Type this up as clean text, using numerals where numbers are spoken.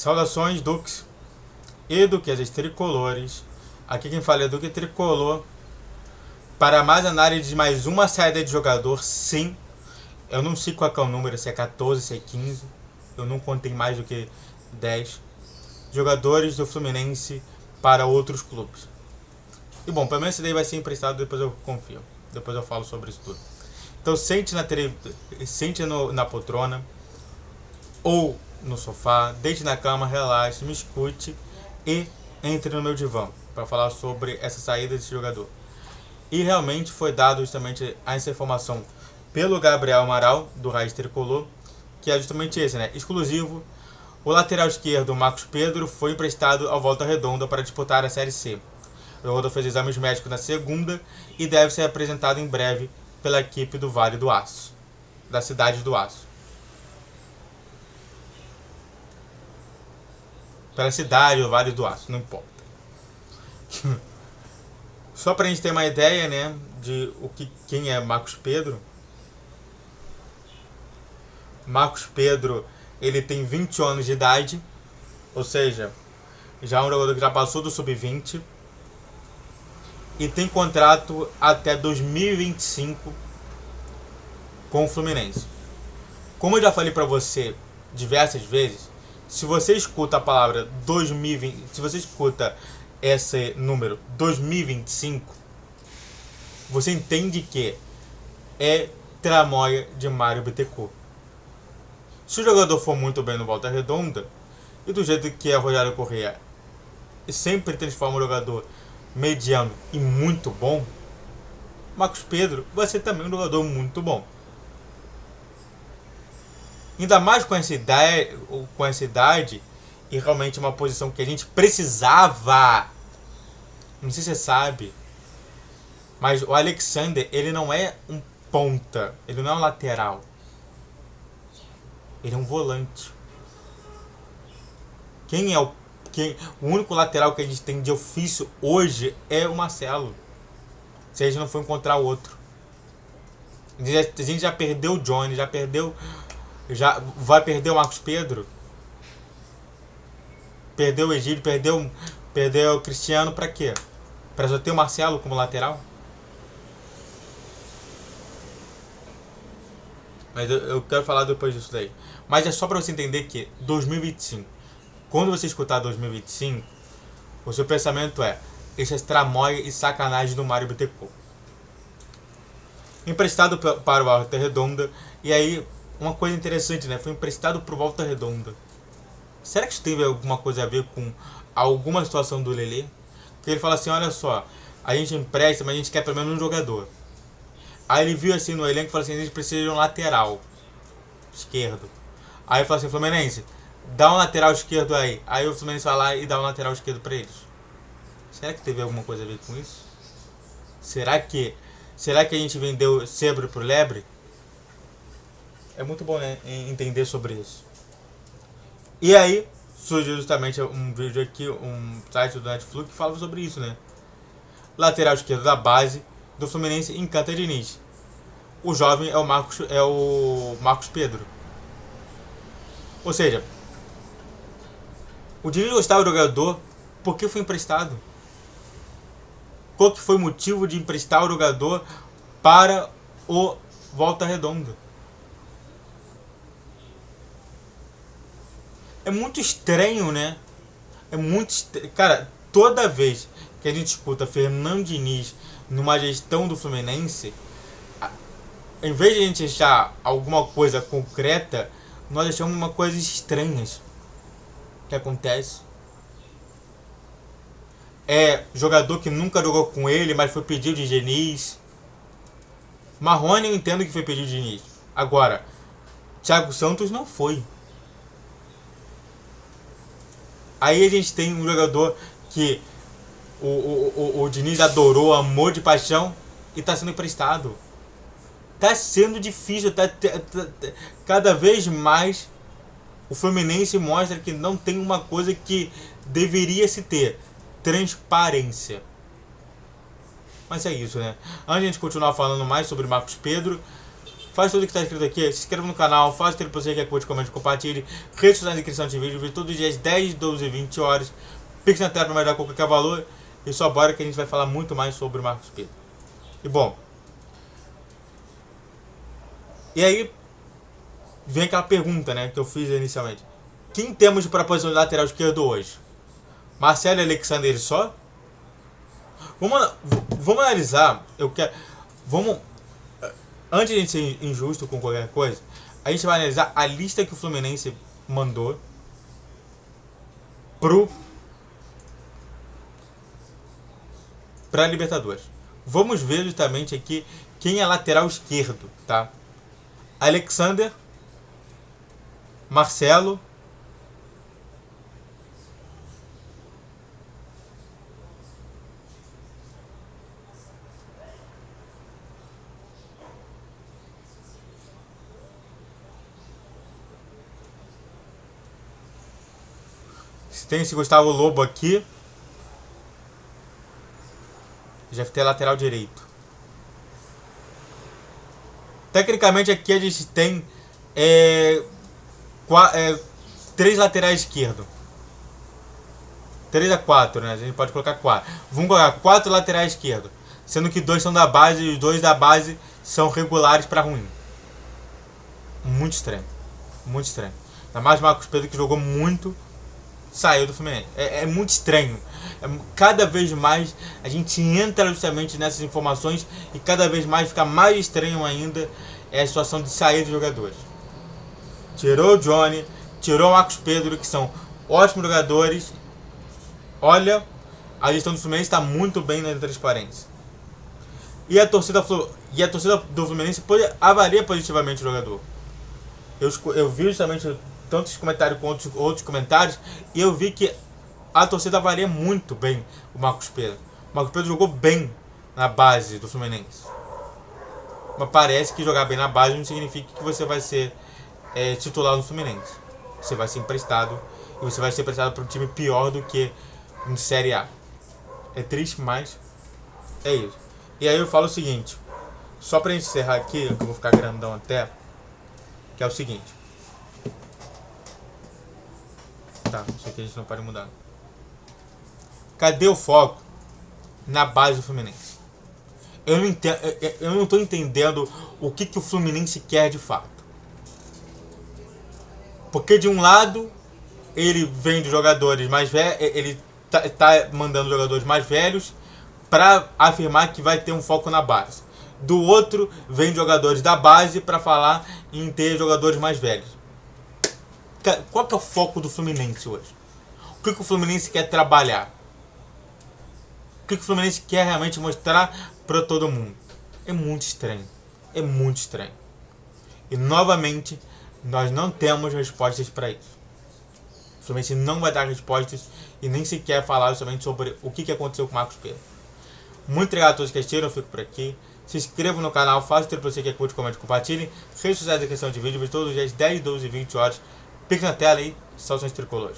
Saudações, Duques e Duquesas tricolores. Aqui quem fala é Duque Tricolor. Para mais análise de mais uma saída de jogador, sim. Eu não sei qual é o número, se é 14, se é 15. Eu não contei mais do que 10 jogadores do Fluminense para outros clubes. E bom, pelo menos esse daí vai ser emprestado, depois eu confio. Depois eu falo sobre isso tudo. Então sente na poltrona ou no sofá, deite na cama, relaxe, me escute e entre no meu divã para falar sobre essa saída desse jogador. E realmente foi dado justamente essa informação pelo Gabriel Amaral, do Raiz Tricolor, que é justamente esse, né? Exclusivo. O lateral esquerdo, Marcos Pedro, foi emprestado ao Volta Redonda para disputar a Série C. O jogador fez exames médicos na segunda e deve ser apresentado em breve pela equipe do Vale do Aço, da cidade do Aço. Pela cidade do Vale do Aço, não importa. Só para a gente ter uma ideia, né, de quem é Marcos Pedro. Marcos Pedro, ele tem 20 anos de idade, ou seja, já é um jogador que já passou do sub-20 e tem contrato até 2025 com o Fluminense. Como eu já falei para você diversas vezes, se você escuta a palavra 2020, se você escuta esse número 2025, você entende que é tramóia de Mário Bittencourt. Se o jogador for muito bem no Volta Redonda, e do jeito que é Rogério Corrêa sempre transforma o jogador mediano e muito bom, Marcos Pedro vai ser também um jogador muito bom. Ainda mais com essa idade e realmente uma posição que a gente precisava. Não sei se você sabe, mas o Alexander, ele não é um ponta, ele não é um lateral. Ele é um volante. O único lateral que a gente tem de ofício hoje é o Marcelo. Se a gente não for encontrar outro. A gente já perdeu o Johnny, já vai perder o Marcos Pedro. Perdeu o Egídio, perdeu o Cristiano pra quê? Pra só ter o Marcelo como lateral? Mas eu quero falar depois disso daí. Mas é só pra você entender que 2025, quando você escutar 2025, o seu pensamento é: esse é tramóia e sacanagem do Mário Bittencourt. Emprestado para o Volta Redonda. E aí, uma coisa interessante, né? Foi emprestado para o Volta Redonda. Será que isso teve alguma coisa a ver com alguma situação do Lelê? Que ele fala assim: olha só, a gente empresta, mas a gente quer pelo menos um jogador. Aí ele viu assim no elenco e falou assim: a gente precisa de um lateral esquerdo. Aí ele falou assim: Fluminense, dá um lateral esquerdo aí. Aí o Fluminense vai lá e dá um lateral esquerdo pra eles. Será que teve alguma coisa a ver com isso? Será que a gente vendeu Sebre pro Lebre? É muito bom, né, entender sobre isso. E aí surgiu justamente um vídeo aqui, um site do Netflix que fala sobre isso, né? Lateral esquerdo da base do Fluminense encanta Diniz. O jovem é o Marcos Pedro. Ou seja, o Diniz gostava do jogador porque foi emprestado. Qual que foi o motivo de emprestar o jogador para o Volta Redonda? É muito estranho, né? Cara, toda vez que a gente escuta Fernando Diniz numa gestão do Fluminense, em vez de a gente achar alguma coisa concreta, nós achamos uma coisa estranhas que acontece. É jogador que nunca jogou com ele, mas foi pedido de Diniz. Marrone eu entendo que foi pedido de Diniz. Agora, Thiago Santos não foi. Aí a gente tem um jogador que o Diniz adorou, amor de paixão e está sendo emprestado. Tá sendo difícil, cada vez mais o Fluminense mostra que não tem uma coisa que deveria se ter: transparência. Mas é isso, né? Antes de a gente continuar falando mais sobre Marcos Pedro, faz tudo que está escrito aqui, se inscreva no canal, faça tudo para você que curte, comente, compartilhe, redes sociais na descrição de vídeo, todos os dias 10, 12 e 20 horas, Pix na tela para me dar qualquer valor, e só bora que a gente vai falar muito mais sobre o Marcos Pedro. E bom, e aí vem aquela pergunta, né, que eu fiz inicialmente. Quem temos para a posição de lateral esquerdo hoje? Marcelo e Alexander só? Vamos analisar. Antes de a gente ser injusto com qualquer coisa, a gente vai analisar a lista que o Fluminense mandou pra Libertadores. Vamos ver justamente aqui quem é lateral esquerdo, tá? Alexander, Marcelo, tem esse Gustavo Lobo aqui. Já tem lateral direito. Tecnicamente aqui a gente tem 3 laterais esquerdos. 3 a 4, né? A gente pode colocar 4. Vamos colocar 4 laterais esquerdos. Sendo que 2 são da base e os 2 da base são regulares para ruim. Muito estranho. Muito estranho. Ainda mais o Marcos Pedro, que jogou muito, saiu do Fluminense. É muito estranho. Cada vez mais a gente entra justamente nessas informações e cada vez mais fica mais estranho ainda a situação de sair dos jogadores. Tirou o Johnny, tirou o Marcos Pedro, que são ótimos jogadores. Olha, a gestão do Fluminense está muito bem na transparência. E a torcida do Fluminense avalia positivamente o jogador. Eu vi justamente tantos comentários quanto outros comentários e eu vi que a torcida avalia muito bem o Marcos Pedro. O Marcos Pedro jogou bem na base do Fluminense. Mas parece que jogar bem na base não significa que você vai ser titular no Fluminense. Você vai ser emprestado e você vai ser emprestado para um time pior do que em Série A. É triste, mas é isso. E aí eu falo o seguinte, só para encerrar aqui, eu vou ficar grandão até, que é o seguinte. Tá, isso aqui a gente não pode mudar. Cadê o foco na base do Fluminense? Eu não estou entendendo o que o Fluminense quer de fato. Porque de um lado ele vende jogadores mais velhos, ele tá mandando jogadores mais velhos para afirmar que vai ter um foco na base. Do outro vem jogadores da base para falar em ter jogadores mais velhos. Qual que é o foco do Fluminense hoje? O que o Fluminense quer trabalhar? O que o Fluminense quer realmente mostrar para todo mundo? É muito estranho. É muito estranho. E novamente, nós não temos respostas para isso. O Fluminense não vai dar respostas e nem sequer falar somente sobre o que aconteceu com o Marcos Pedro. Muito obrigado a todos que assistiram, eu fico por aqui. Se inscrevam no canal, façam tudo para você que curte, comente, compartilhe. Redes sociais da questão de vídeo, todos os dias 10, 12 e 20 horas. Pique na tela aí, salvações tricolores.